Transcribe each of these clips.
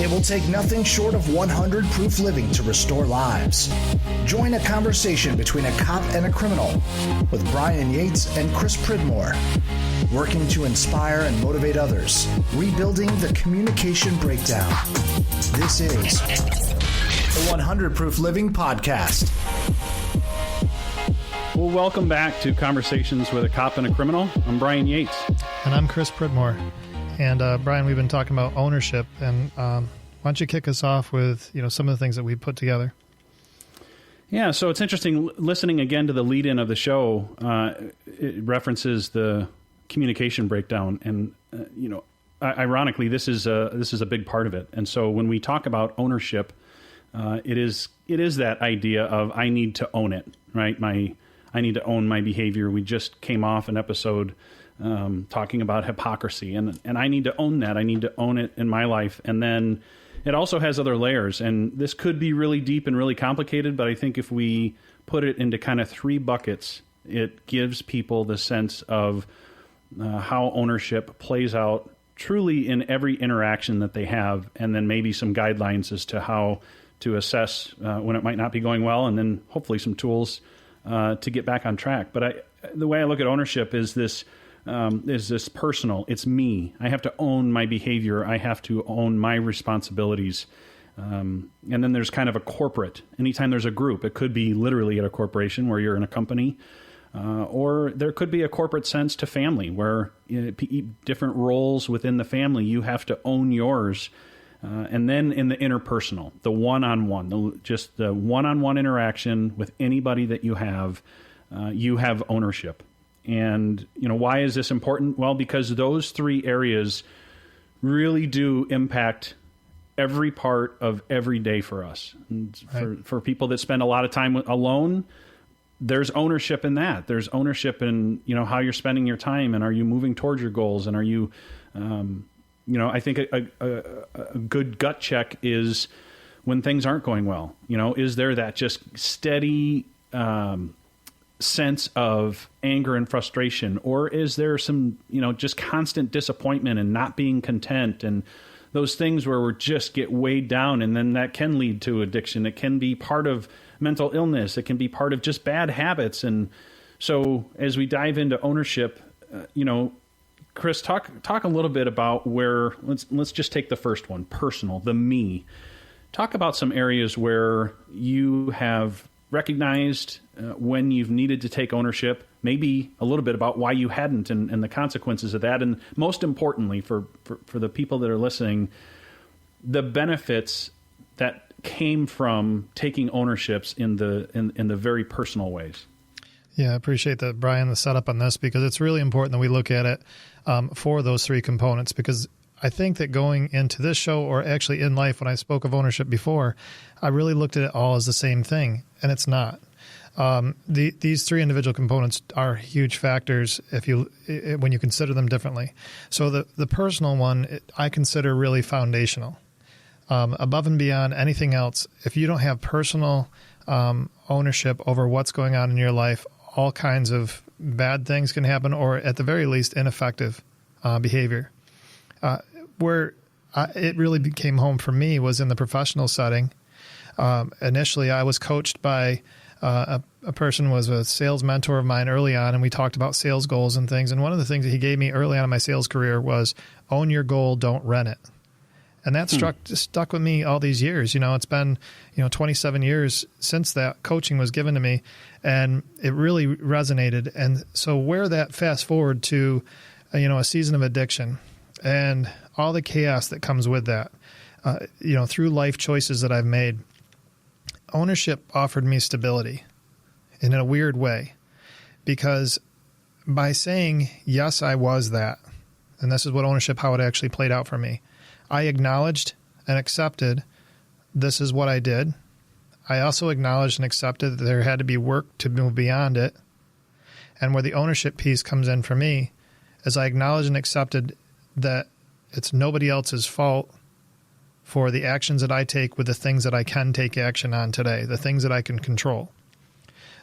It will take nothing short of 100 proof living to restore lives. Join a conversation between a cop and a criminal with Brian Yates and Chris Pridmore, working to inspire and motivate others, rebuilding the communication breakdown. This is the 100 Proof Living Podcast. Well, welcome back to Conversations with a Cop and a Criminal. I'm Brian Yates. And I'm Chris Pridmore. And Brian, we've been talking about ownership. And why don't you kick us off with some of the things that we put together? Yeah, so it's interesting listening again to the lead-in of the show. It references the communication breakdown, and ironically, this is a big part of it. And so when we talk about ownership, it is that idea of I need to own it, right? I need to own my behavior. We just came off an episode talking about hypocrisy, and I need to own that. I need to own it in my life, and then it also has other layers. And this could be really deep and really complicated, but I think if we put it into kind of three buckets, it gives people the sense of how ownership plays out truly in every interaction that they have, and then maybe some guidelines as to how to assess when it might not be going well, and then hopefully some tools to get back on track. But the way I look at ownership is this personal. It's me. I have to own my behavior. I have to own my responsibilities. And then there's kind of a corporate. Anytime there's a group, it could be literally at a corporation where you're in a company, or there could be a corporate sense to family where different roles within the family, you have to own yours. And then in the interpersonal, the one-on-one, just the one-on-one interaction with anybody that you have ownership. And, why is this important? Well, because those three areas really do impact every part of every day for us. And for people that spend a lot of time alone, there's ownership in that. There's ownership in, how you're spending your time, and are you moving towards your goals, and are you, I think a good gut check is when things aren't going well. Is there that just steady sense of anger and frustration, or is there some, just constant disappointment and not being content, and those things where we just get weighed down, and then that can lead to addiction. It can be part of mental illness. It can be part of just bad habits. And so as we dive into ownership, Chris, talk a little bit about where, let's just take the first one, personal, the me. Talk about some areas where you have recognized when you've needed to take ownership, maybe a little bit about why you hadn't, and the consequences of that. And most importantly, for the people that are listening, the benefits that came from taking ownerships in the very personal ways. Yeah, I appreciate that, Brian, the setup on this, because it's really important that we look at it for those three components, because I think that going into this show, or actually in life, when I spoke of ownership before, I really looked at it all as the same thing, and it's not. These three individual components are huge factors when you consider them differently. So the personal one, I consider really foundational. Above and beyond anything else, if you don't have personal ownership over what's going on in your life, all kinds of bad things can happen, or at the very least, ineffective behavior. Where it really came home for me was in the professional setting. Initially, I was coached by a person who was a sales mentor of mine early on, and we talked about sales goals and things. And one of the things that he gave me early on in my sales career was own your goal, don't rent it. And that stuck with me all these years. It's been 27 years since that coaching was given to me, and it really resonated. And so where that fast forward to a season of addiction and all the chaos that comes with that, through life choices that I've made, ownership offered me stability in a weird way, because by saying, yes, I was that, and this is what ownership, how it actually played out for me, I acknowledged and accepted this is what I did. I also acknowledged and accepted that there had to be work to move beyond it. And where the ownership piece comes in for me is I acknowledged and accepted that it's nobody else's fault for the actions that I take with the things that I can take action on today, the things that I can control.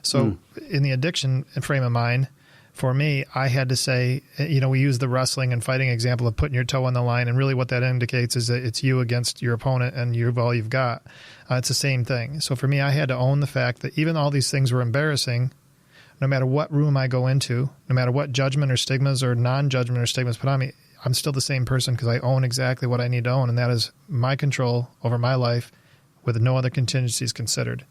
So in the addiction frame of mind, For me, I had to say, we use the wrestling and fighting example of putting your toe on the line, and really what that indicates is that it's you against your opponent, and you've all you've got. It's the same thing. So for me, I had to own the fact that even all these things were embarrassing. No matter what room I go into, no matter what judgment or stigmas or non-judgment or stigmas put on me, I'm still the same person because I own exactly what I need to own, and that is my control over my life with no other contingencies considered.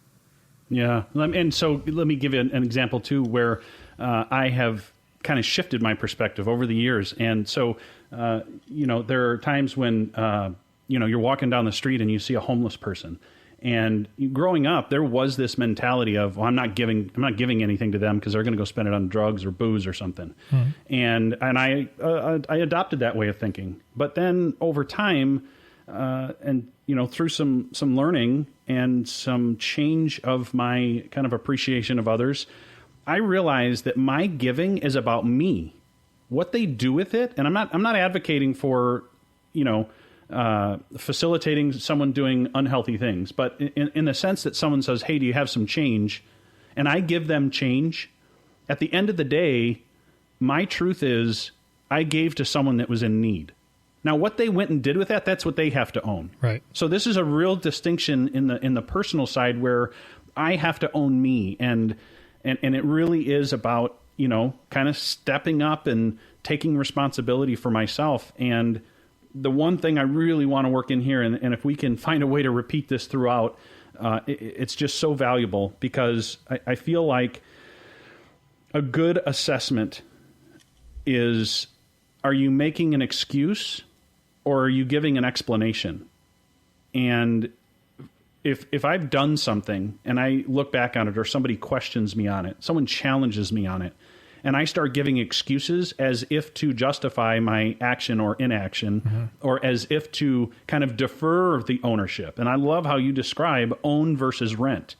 Yeah. And so let me give you an example, too, where I have kind of shifted my perspective over the years. And so, there are times when, you're walking down the street and you see a homeless person. And growing up, there was this mentality of, well, I'm not giving anything to them because they're going to go spend it on drugs or booze or something. Mm-hmm. And I adopted that way of thinking. But then over time, through some learning and some change of my kind of appreciation of others, I realized that my giving is about me. What they do with it, and I'm not advocating for, facilitating someone doing unhealthy things, but in the sense that someone says, hey, do you have some change? And I give them change. At the end of the day, my truth is I gave to someone that was in need. Now, what they went and did with that, that's what they have to own. Right. So this is a real distinction in the personal side where I have to own me. And it really is about, kind of stepping up and taking responsibility for myself. And the one thing I really want to work in here, and if we can find a way to repeat this throughout, it's just so valuable because I feel like a good assessment is, are you making an excuse or are you giving an explanation? And if I've done something and I look back on it, or somebody questions me on it, someone challenges me on it, and I start giving excuses as if to justify my action or inaction, mm-hmm. or as if to kind of defer the ownership. And I love how you describe own versus rent,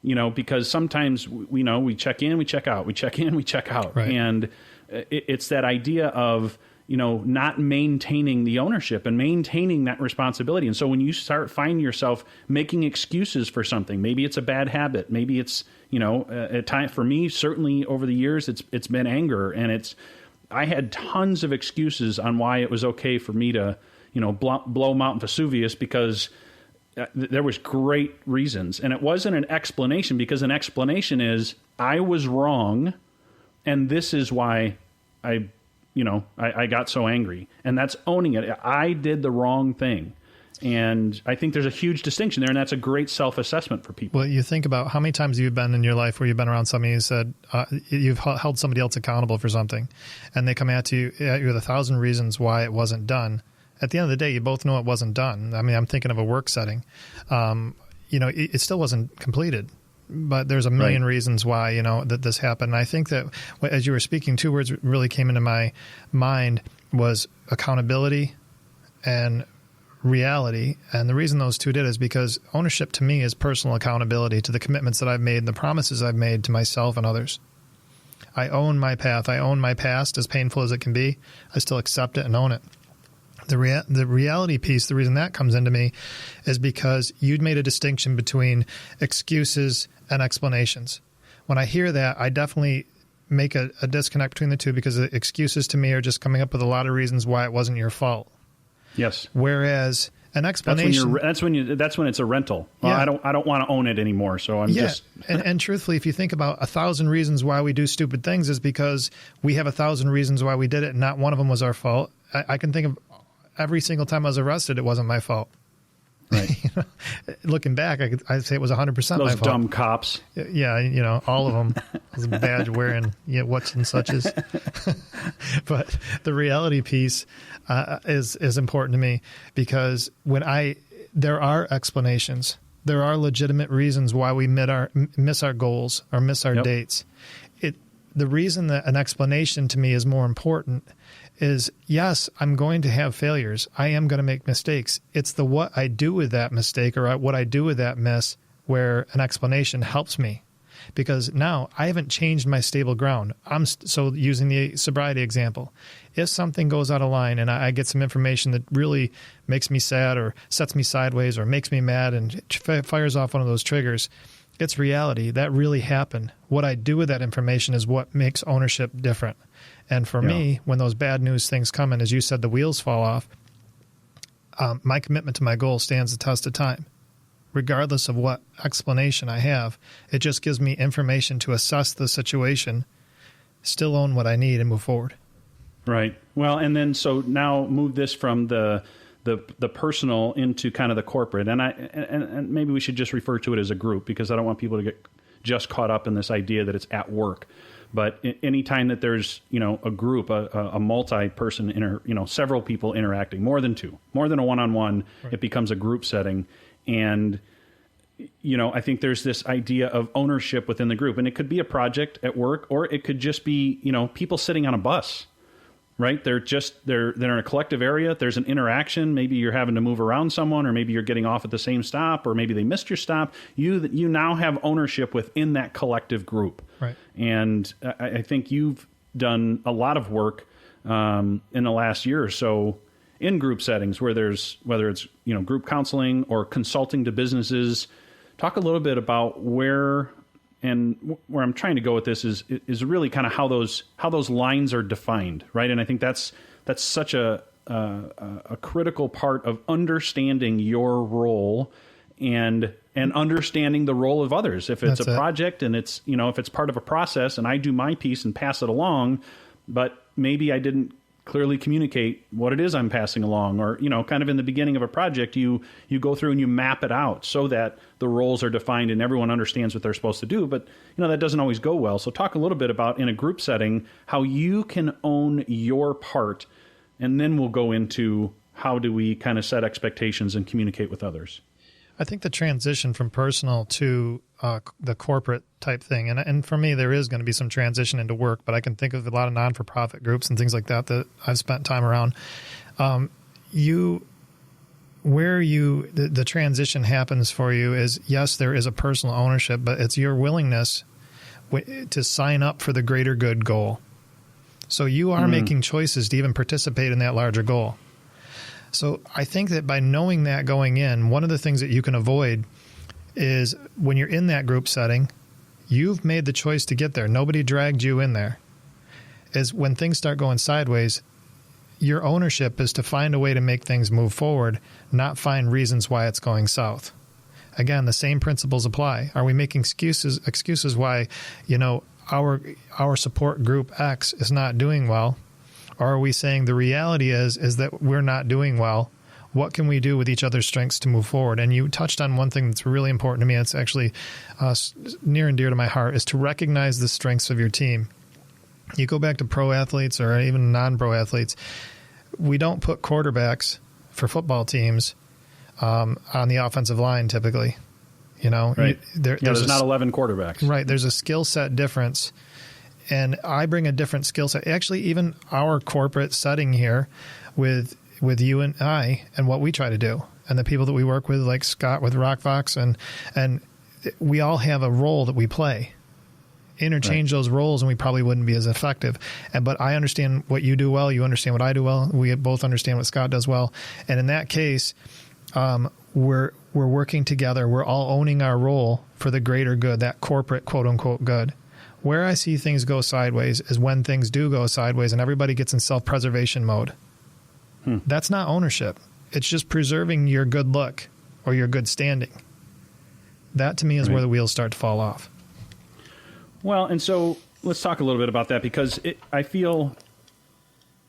because sometimes we check in, we check out, we check in, we check out. Right. And it's that idea of, not maintaining the ownership and maintaining that responsibility. And so when you start finding yourself making excuses for something, maybe it's a bad habit, maybe it's, at time for me, certainly over the years, it's been anger, and I had tons of excuses on why it was okay for me to, blow Mount Vesuvius because there was great reasons. And it wasn't an explanation, because an explanation is I was wrong and this is why I got so angry, and that's owning it. I did the wrong thing. And I think there's a huge distinction there, and that's a great self-assessment for people. Well, you think about how many times you've been in your life where you've been around somebody who said, you've held somebody else accountable for something, and they come at you with 1,000 reasons why it wasn't done. At the end of the day, you both know it wasn't done. I mean, I'm thinking of a work setting. It still wasn't completed. But there's a million reasons why, that this happened. And I think that as you were speaking, two words really came into my mind was accountability and reality. And the reason those two did is because ownership to me is personal accountability to the commitments that I've made and the promises I've made to myself and others. I own my path. I own my past, as painful as it can be. I still accept it and own it. The reality piece, the reason that comes into me is because you'd made a distinction between excuses and explanations. When I hear that, I definitely make a disconnect between the two, because the excuses to me are just coming up with a lot of reasons why it wasn't your fault. Yes. Whereas an explanation, that's when it's a rental. Well, yeah. I don't want to own it anymore, so I'm just and truthfully, if you think about 1,000 reasons why we do stupid things, is because we have 1,000 reasons why we did it, and not one of them was our fault. I can think of every single time I was arrested, it wasn't my fault. Right. Looking back, I'd say it was 100% my fault. Those dumb cops. Yeah, all of them. Those badge wearing, what's and suches. But the reality piece is important to me, because there are explanations. There are legitimate reasons why we miss our goals or miss our dates. The reason that an explanation to me is more important is, yes, I'm going to have failures. I am going to make mistakes. It's the what I do with that mistake or what I do with that miss where an explanation helps me. Because now I haven't changed my stable ground. So using the sobriety example, if something goes out of line and I get some information that really makes me sad or sets me sideways or makes me mad and fires off one of those triggers, It's reality. That really happened. What I do with that information is what makes ownership different. And for me, when those bad news things come in, as you said, the wheels fall off, my commitment to my goal stands the test of time. Regardless of what explanation I have, it just gives me information to assess the situation, still own what I need, and move forward. Right. Well, and then so now move this from the personal into kind of the corporate, and maybe we should just refer to it as a group, because I don't want people to get just caught up in this idea that it's at work. But anytime that there's a group, a multi-person several people interacting, more than two, more than a one-on-one, right, it becomes a group setting. And I think there's this idea of ownership within the group, and it could be a project at work, or it could just be people sitting on a bus. Right? They're in a collective area. There's an interaction. Maybe you're having to move around someone, or maybe you're getting off at the same stop, or maybe they missed your stop. You now have ownership within that collective group. Right. And I think you've done a lot of work in the last year or so in group settings, whether it's group counseling or consulting to businesses. Talk a little bit about where I'm trying to go with this is really kind of how those lines are defined, right? And I think that's such a critical part of understanding your role and understanding the role of others. If it's a project and it's if it's part of a process, and I do my piece and pass it along, but maybe I didn't clearly communicate what it is I'm passing along, or kind of in the beginning of a project, you go through and you map it out so that the roles are defined and everyone understands what they're supposed to do. But that doesn't always go well. So talk a little bit about, in a group setting, how you can own your part, and then we'll go into how do we kind of set expectations and communicate with others. I think the transition from personal to the corporate type thing, and for me, there is going to be some transition into work, but I can think of a lot of non-for-profit groups and things like that I've spent time around. The transition happens for you is, yes, there is a personal ownership, but it's your willingness to sign up for the greater good goal. So you are making choices to even participate in that larger goal. So I think that by knowing that going in, one of the things that you can avoid is when you're in that group setting, you've made the choice to get there. Nobody dragged you in there. Is when things start going sideways, your ownership is to find a way to make things move forward, not find reasons why it's going south. Again, the same principles apply. Are we making excuses why, our support group X is not doing well? Or are we saying the reality is that we're not doing well? What can we do with each other's strengths to move forward? And you touched on one thing that's really important to me. It's actually near and dear to my heart, is to recognize the strengths of your team. You go back to pro athletes or even non-pro athletes. We don't put quarterbacks for football teams on the offensive line typically. Right. There's not 11 quarterbacks. Right. There's a skill set difference. And I bring a different skill set. Actually, even our corporate setting here with you and I and what we try to do, and the people that we work with, like Scott with RockVox, and we all have a role that we play. Interchange those roles, and we probably wouldn't be as effective. But I understand what you do well. You understand what I do well. We both understand what Scott does well. And in that case, we're working together. We're all owning our role for the greater good, that corporate quote unquote good. Where I see things go sideways is when things do go sideways and everybody gets in self-preservation mode. That's not ownership. It's just preserving your good look or your good standing. That, to me, is where the wheels start to fall off. Well, and so let's talk a little bit about that, because I feel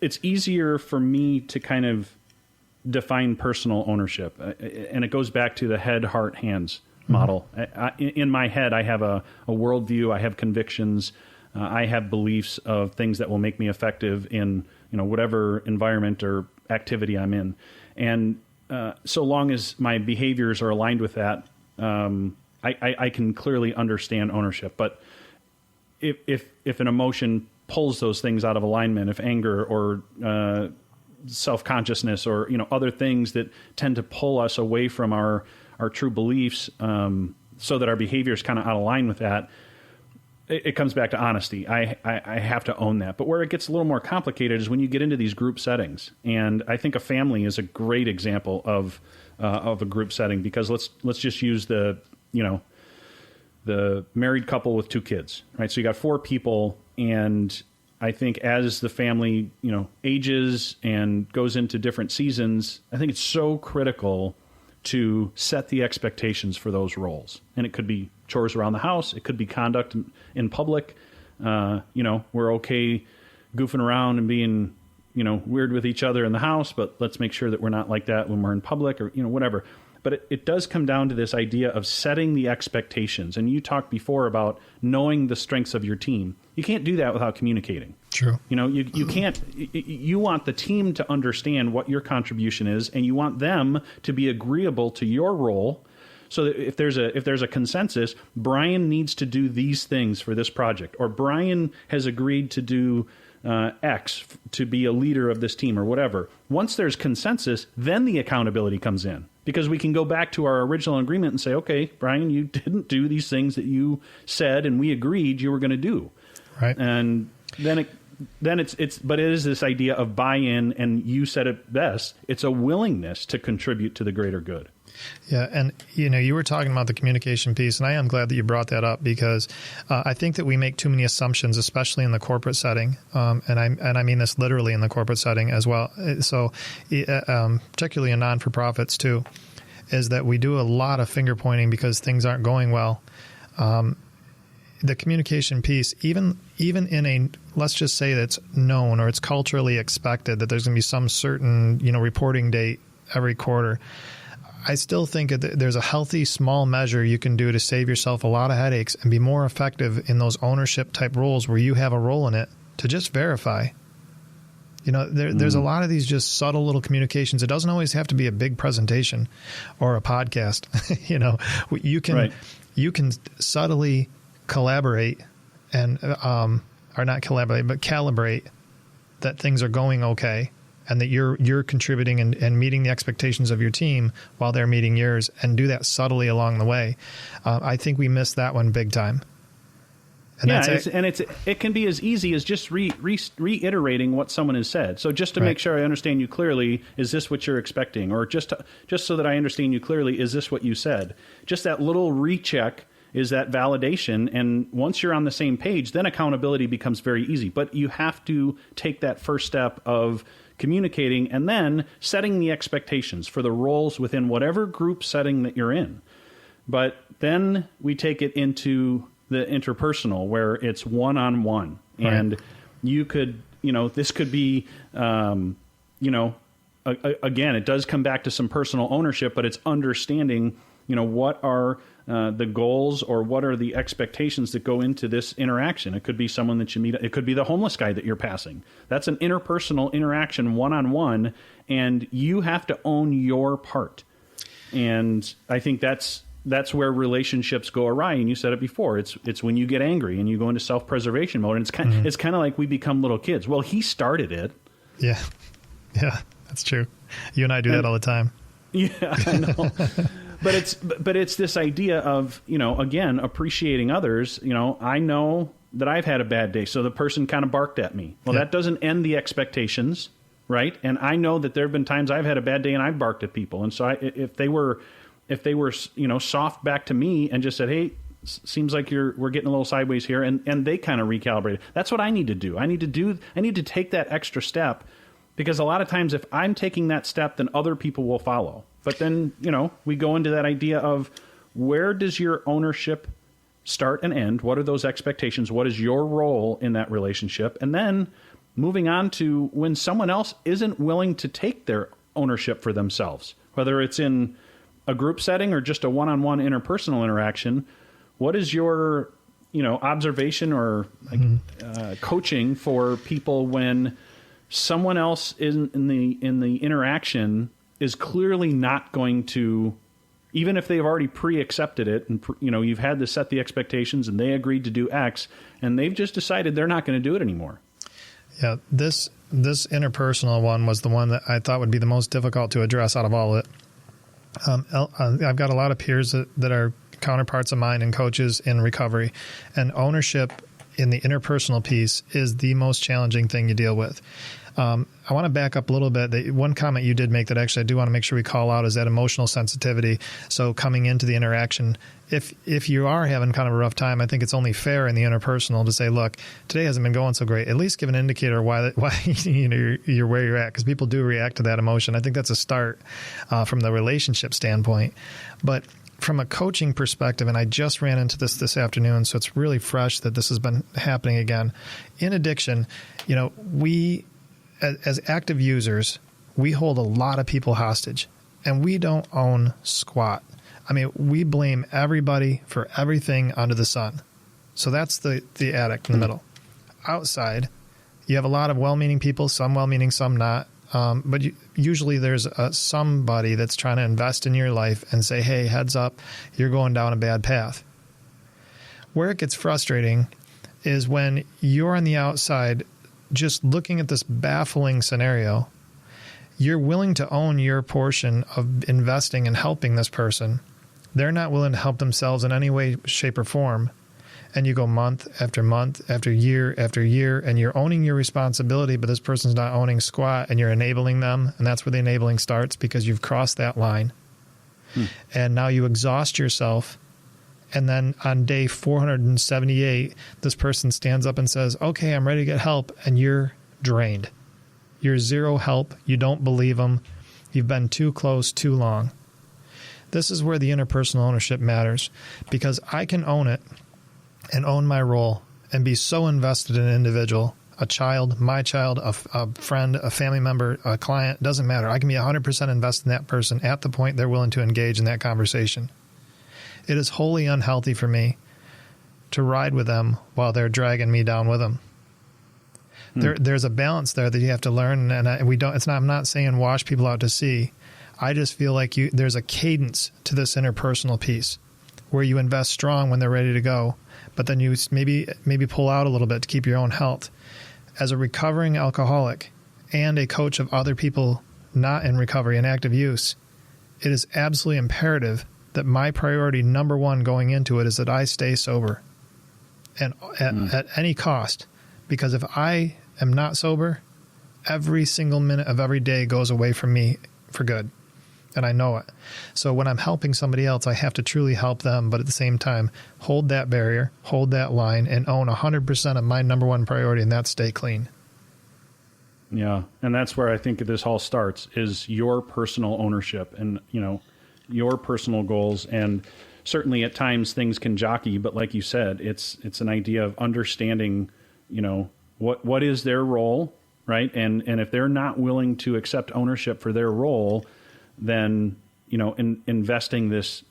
it's easier for me to kind of define personal ownership. And it goes back to the head, heart, hands model. In my head, I have a worldview, I have convictions, I have beliefs of things that will make me effective in whatever environment or activity I'm in. And so long as my behaviors are aligned with that, I can clearly understand ownership. But if an emotion pulls those things out of alignment, if anger or self-consciousness or other things that tend to pull us away from our true beliefs, so that our behavior is kind of out of line with that, it comes back to honesty. I have to own that. But where it gets a little more complicated is when you get into these group settings. And I think a family is a great example of a group setting, because let's just use the the married couple with 2 kids, right? So you got 4 people, and I think as the family, ages and goes into different seasons, I think it's so critical to set the expectations for those roles. And it could be chores around the house. It could be conduct in public. We're okay goofing around and being, weird with each other in the house, but let's make sure that we're not like that when we're in public or, whatever. But it does come down to this idea of setting the expectations. And you talked before about knowing the strengths of your team. You can't do that without communicating. True. You can't. You want the team to understand what your contribution is, and you want them to be agreeable to your role. So that if there's a consensus, Brian needs to do these things for this project, or Brian has agreed to do X to be a leader of this team, or whatever. Once there's consensus, then the accountability comes in. Because we can go back to our original agreement and say, okay, Brian, you didn't do these things that you said and we agreed you were going to do. Right. And then but it is this idea of buy-in, and you said it best. It's a willingness to contribute to the greater good. Yeah, and you were talking about the communication piece, and I am glad that you brought that up, because I think that we make too many assumptions, especially in the corporate setting, and I mean this literally in the corporate setting as well. So, particularly in non-for-profits too, is that we do a lot of finger pointing because things aren't going well. The communication piece, even in a, let's just say that's known or it's culturally expected that there's going to be some certain reporting date every quarter. I still think that there's a healthy small measure you can do to save yourself a lot of headaches and be more effective in those ownership type roles where you have a role in it, to just verify. There's a lot of these just subtle little communications. It doesn't always have to be a big presentation or a podcast. You can subtly collaborate and or not collaborate, but calibrate that things are going okay, and that you're contributing and meeting the expectations of your team while they're meeting yours, and do that subtly along the way. I think we missed that one big time. And it can be as easy as just reiterating what someone has said. So just to make sure I understand you clearly, is this what you're expecting? Or just so that I understand you clearly, is this what you said? Just that little recheck is that validation. And once you're on the same page, then accountability becomes very easy. But you have to take that first step of communicating and then setting the expectations for the roles within whatever group setting that you're in. But then we take it into the interpersonal, where it's one-on-one. Right. And you could, this could be, again, it does come back to some personal ownership, but it's understanding, what are the goals, or what are the expectations that go into this interaction. It could be someone that you meet. It could be the homeless guy that you're passing. That's an interpersonal interaction, one-on-one, and you have to own your part. And I think that's where relationships go awry. And you said it before. It's when you get angry and you go into self-preservation mode. And it's kind of like we become little kids. Well, he started it. Yeah, that's true. You and I do that all the time. Yeah, I know. But it's this idea of, again, appreciating others. I know that I've had a bad day, so the person kind of barked at me. Well, that doesn't end the expectations, right? And I know that there have been times I've had a bad day and I've barked at people. And so if they were soft back to me and just said, hey, seems like we're getting a little sideways here, and they kind of recalibrated. That's what I need to do. I need to take that extra step, because a lot of times if I'm taking that step, then other people will follow. But then, we go into that idea of, where does your ownership start and end? What are those expectations? What is your role in that relationship? And then moving on to when someone else isn't willing to take their ownership for themselves, whether it's in a group setting or just a one-on-one interpersonal interaction, what is your, observation or coaching for people when someone else in the interaction is clearly not going to, even if they've already pre-accepted it, and you've had to set the expectations and they agreed to do X, and they've just decided they're not going to do it anymore. Yeah, this interpersonal one was the one that I thought would be the most difficult to address out of all of it. I've got a lot of peers that are counterparts of mine and coaches in recovery, and ownership in the interpersonal piece is the most challenging thing you deal with. I want to back up a little bit. One comment you did make that actually I do want to make sure we call out is that emotional sensitivity. So coming into the interaction, if you are having kind of a rough time, I think it's only fair in the interpersonal to say, look, today hasn't been going so great. At least give an indicator why you're where you're at, because people do react to that emotion. I think that's a start from the relationship standpoint. But from a coaching perspective, and I just ran into this afternoon, so it's really fresh that this has been happening again. In addiction, we, as active users, we hold a lot of people hostage, and we don't own squat. I mean, we blame everybody for everything under the sun. So that's the addict in the middle. Outside, you have a lot of well-meaning people, some well-meaning, some not. But usually there's somebody that's trying to invest in your life and say, hey, heads up, you're going down a bad path. Where it gets frustrating is when you're on the outside just looking at this baffling scenario, you're willing to own your portion of investing and helping this person. They're not willing to help themselves in any way, shape, or form. And you go month after month after year, and you're owning your responsibility, but this person's not owning squat, and you're enabling them. And that's where the enabling starts, because you've crossed that line. And now you exhaust yourself. And then on day 478, this person stands up and says, okay, I'm ready to get help. And you're drained. You're zero help. You don't believe them. You've been too close too long. This is where the interpersonal ownership matters, because I can own it and own my role and be so invested in an individual, a child, my child, a friend, a family member, a client, doesn't matter. I can be 100% invested in that person at the point they're willing to engage in that conversation. It is wholly unhealthy for me to ride with them while they're dragging me down with them. There's a balance there that you have to learn, and I'm not saying wash people out to sea. I just feel like there's a cadence to this interpersonal piece where you invest strong when they're ready to go, but then you maybe pull out a little bit to keep your own health. As a recovering alcoholic and a coach of other people not in recovery and active use, it is absolutely imperative that my priority number one going into it is that I stay sober, and at any cost, because if I am not sober, every single minute of every day goes away from me for good. And I know it. So when I'm helping somebody else, I have to truly help them, but at the same time, hold that barrier, hold that line, and own 100% of my number one priority, and that's stay clean. Yeah, and that's where I think this all starts, is your personal ownership and, your personal goals. And certainly at times things can jockey, but like you said, it's an idea of understanding, what is their role, right? And if they're not willing to accept ownership for their role, then, investing this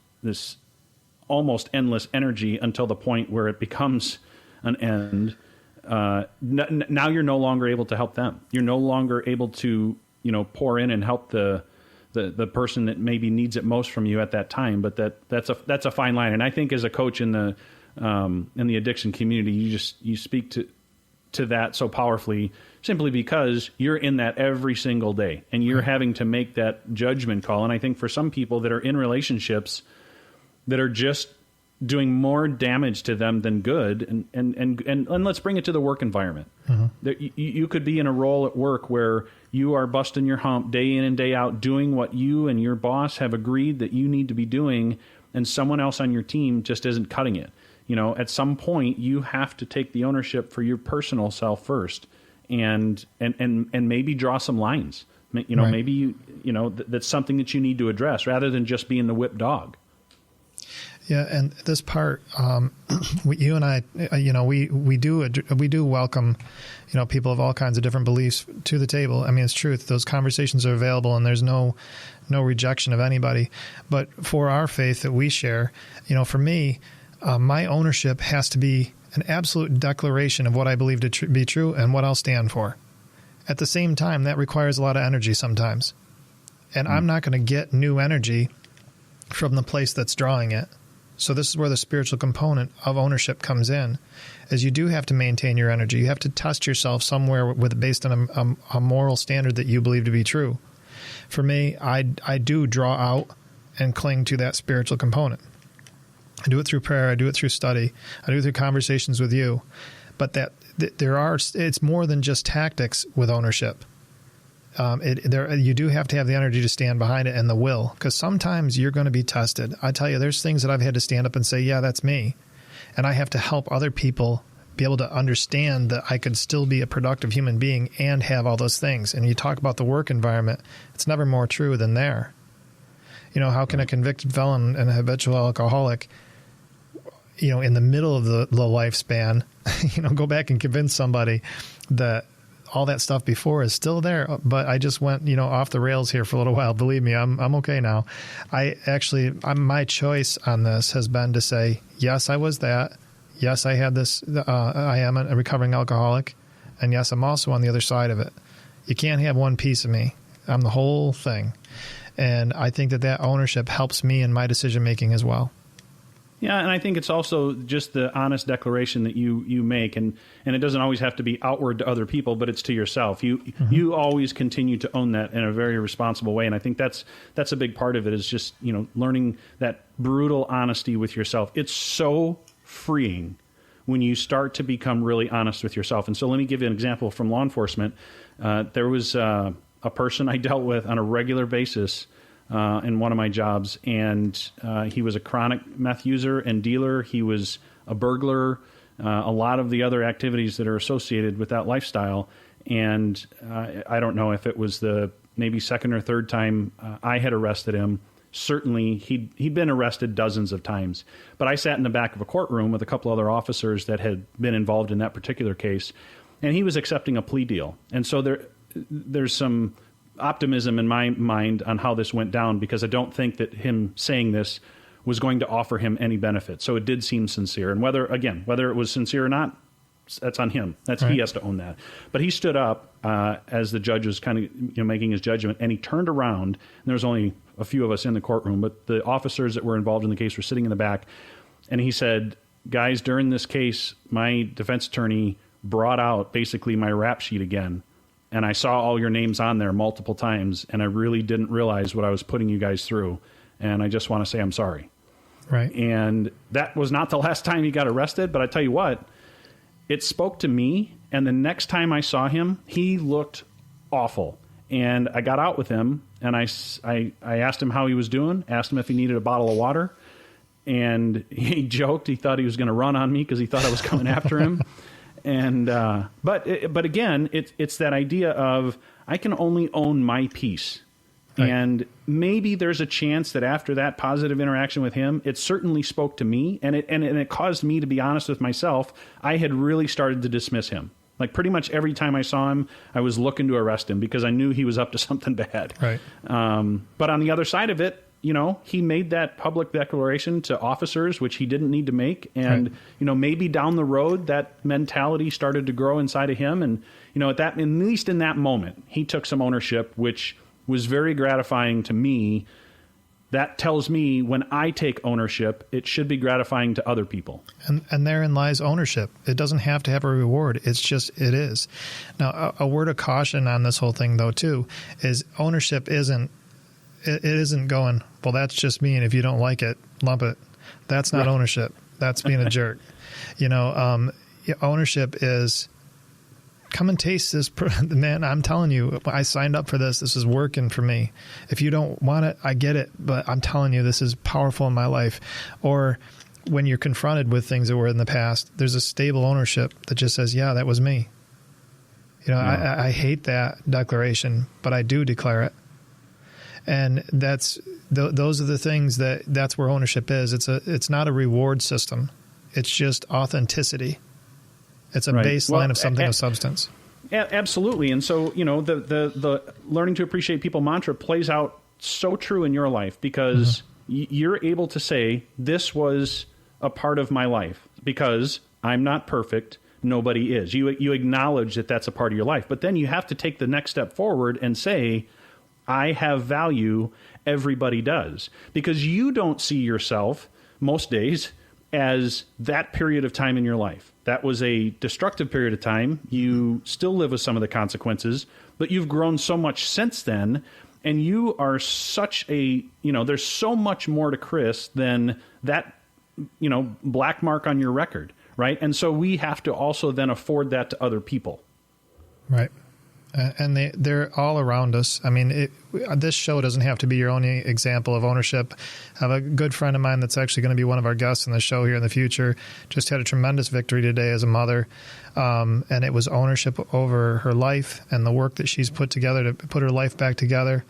almost endless energy until the point where it becomes an end. Now you're no longer able to help them. You're no longer able to, pour in and help the person that maybe needs it most from you at that time. But that's a fine line. And I think as a coach in the addiction community, you speak to that so powerfully, simply because you're in that every single day and you're having to make that judgment call. And I think for some people that are in relationships that are just doing more damage to them than good, and let's bring it to the work environment. That you could be in a role at work where you are busting your hump day in and day out, doing what you and your boss have agreed that you need to be doing, and someone else on your team just isn't cutting it. At some point you have to take the ownership for your personal self first, and maybe draw some lines. Maybe that's something that you need to address rather than just being the whipped dog. Yeah, and this part, you and I, we do welcome, people of all kinds of different beliefs to the table. I mean, it's truth. Those conversations are available, and there's no rejection of anybody. But for our faith that we share, for me, my ownership has to be an absolute declaration of what I believe to be true and what I'll stand for. At the same time, that requires a lot of energy sometimes. And I'm not going to get new energy from the place that's drawing it. So this is where the spiritual component of ownership comes in, is you do have to maintain your energy. You have to test yourself somewhere based on a moral standard that you believe to be true. For me, I do draw out and cling to that spiritual component. I do it through prayer. I do it through study. I do it through conversations with you. But it's more than just tactics with ownership. You do have to have the energy to stand behind it and the will, because sometimes you're going to be tested. I tell you, there's things that I've had to stand up and say, yeah, that's me. And I have to help other people be able to understand that I could still be a productive human being and have all those things. And you talk about the work environment, it's never more true than there. How can a convicted felon and a habitual alcoholic, in the middle of the lifespan, go back and convince somebody that all that stuff before is still there, but I just went, off the rails here for a little while. Believe me, I'm okay now. My choice on this has been to say, yes, I was that. Yes, I had this. I am a recovering alcoholic, and yes, I'm also on the other side of it. You can't have one piece of me. I'm the whole thing, and I think that ownership helps me in my decision making as well. Yeah, and I think it's also just the honest declaration that you make, and it doesn't always have to be outward to other people, but it's to yourself. You always continue to own that in a very responsible way, and I think that's a big part of it, is just learning that brutal honesty with yourself. It's so freeing when you start to become really honest with yourself. And so let me give you an example from law enforcement. There was a person I dealt with on a regular basis in one of my jobs, and he was a chronic meth user and dealer. He was a burglar, a lot of the other activities that are associated with that lifestyle. And I don't know if it was the maybe second or third time I had arrested him. Certainly, he'd been arrested dozens of times. But I sat in the back of a courtroom with a couple other officers that had been involved in that particular case, and he was accepting a plea deal. And so there's some optimism in my mind on how this went down, because I don't think that him saying this was going to offer him any benefit. So it did seem sincere. And whether it was sincere or not, that's on him. That's right. He has to own that. But he stood up as the judge was kind of making his judgment, and he turned around. And there was only a few of us in the courtroom, but the officers that were involved in the case were sitting in the back. And he said, guys, during this case, my defense attorney brought out basically my rap sheet again. And I saw all your names on there multiple times, and I really didn't realize what I was putting you guys through. And I just want to say I'm sorry. Right. And that was not the last time he got arrested, but I tell you what, it spoke to me. And the next time I saw him, he looked awful. And I got out with him, and I asked him how he was doing, asked him if he needed a bottle of water. And he joked. He thought he was going to run on me because he thought I was coming after him. And but again, it's that idea of I can only own my piece. Right. And maybe there's a chance that after that positive interaction with him, it certainly spoke to me, and it caused me to be honest with myself. I had really started to dismiss him. Like pretty much every time I saw him, I was looking to arrest him because I knew he was up to something bad. Right. But on the other side of it, he made that public declaration to officers, which he didn't need to make. And, right. Maybe down the road, that mentality started to grow inside of him. And, at least in that moment, he took some ownership, which was very gratifying to me. That tells me when I take ownership, it should be gratifying to other people. And therein lies ownership. It doesn't have to have a reward. It's just, it is. Now, a word of caution on this whole thing, though, too, is ownership isn't going, well, that's just me, and if you don't like it, lump it. That's not right. Ownership. That's being a jerk. Ownership is, come and taste this. Man, I'm telling you, I signed up for this. This is working for me. If you don't want it, I get it, but I'm telling you, this is powerful in my life. Or when you're confronted with things that were in the past, there's a stable ownership that just says, yeah, that was me. Yeah. I hate that declaration, but I do declare it. And those are the things that's where ownership is. It's not a reward system. It's just authenticity. It's a right. baseline of something of substance. Absolutely. And so, the learning to appreciate people mantra plays out so true in your life because you're able to say, this was a part of my life because I'm not perfect. Nobody is. You acknowledge that that's a part of your life. But then you have to take the next step forward and say, I have value. Everybody does. Because you don't see yourself most days as that period of time in your life. That was a destructive period of time. You still live with some of the consequences, but you've grown so much since then, and you are such a, there's so much more to Chris than that, black mark on your record, right? And so we have to also then afford that to other people. Right. And they're all around us. I mean, this show doesn't have to be your only example of ownership. I have a good friend of mine that's actually going to be one of our guests in the show here in the future. Just had a tremendous victory today as a mother. And it was ownership over her life and the work that she's put together to put her life back together.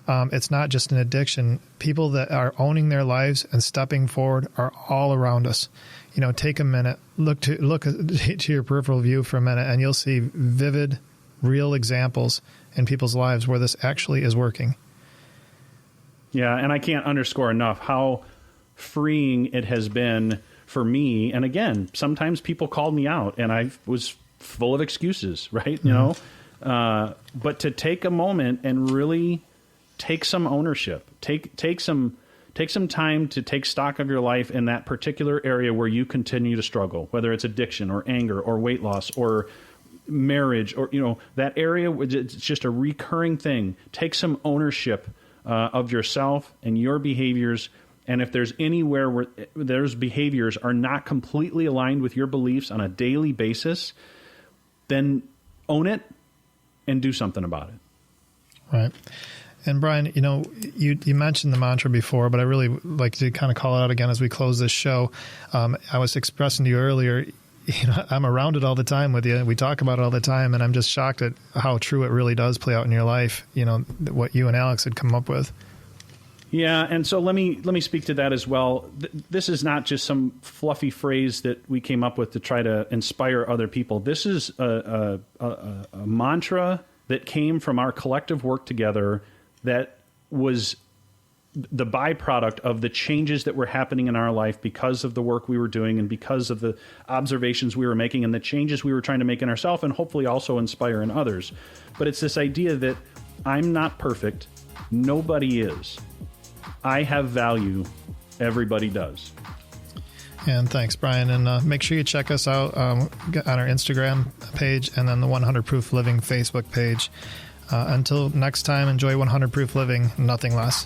It's not just an addiction. People that are owning their lives and stepping forward are all around us. You know, take a minute, look to your peripheral view for a minute, and you'll see vivid, real examples in people's lives where this actually is working. Yeah, and I can't underscore enough how freeing it has been for me. And again, sometimes people called me out, and I was full of excuses, right? Mm-hmm. You know, but to take a moment and really take some ownership, take some time to take stock of your life in that particular area where you continue to struggle, whether it's addiction or anger or weight loss or marriage, or, you know, that area where it's just a recurring thing. Take some ownership of yourself and your behaviors. And if there's anywhere where those behaviors are not completely aligned with your beliefs on a daily basis, then own it and do something about it. Right. And Brian, you know, you mentioned the mantra before, but I really like to kind of call it out again as we close this show. I was expressing to you earlier, you know, I'm around it all the time with you. We talk about it all the time, and I'm just shocked at how true it really does play out in your life. You know, what you and Alex had come up with. Yeah, and so let me speak to that as well. This is not just some fluffy phrase that we came up with to try to inspire other people. This is a mantra that came from our collective work together that was the byproduct of the changes that were happening in our life because of the work we were doing and because of the observations we were making and the changes we were trying to make in ourselves and hopefully also inspire in others. But it's this idea that I'm not perfect. Nobody is. I have value. Everybody does. And thanks, Brian. And make sure you check us out on our Instagram page and then the 100 Proof Living Facebook page. Until next time, enjoy 100 Proof Living, nothing less.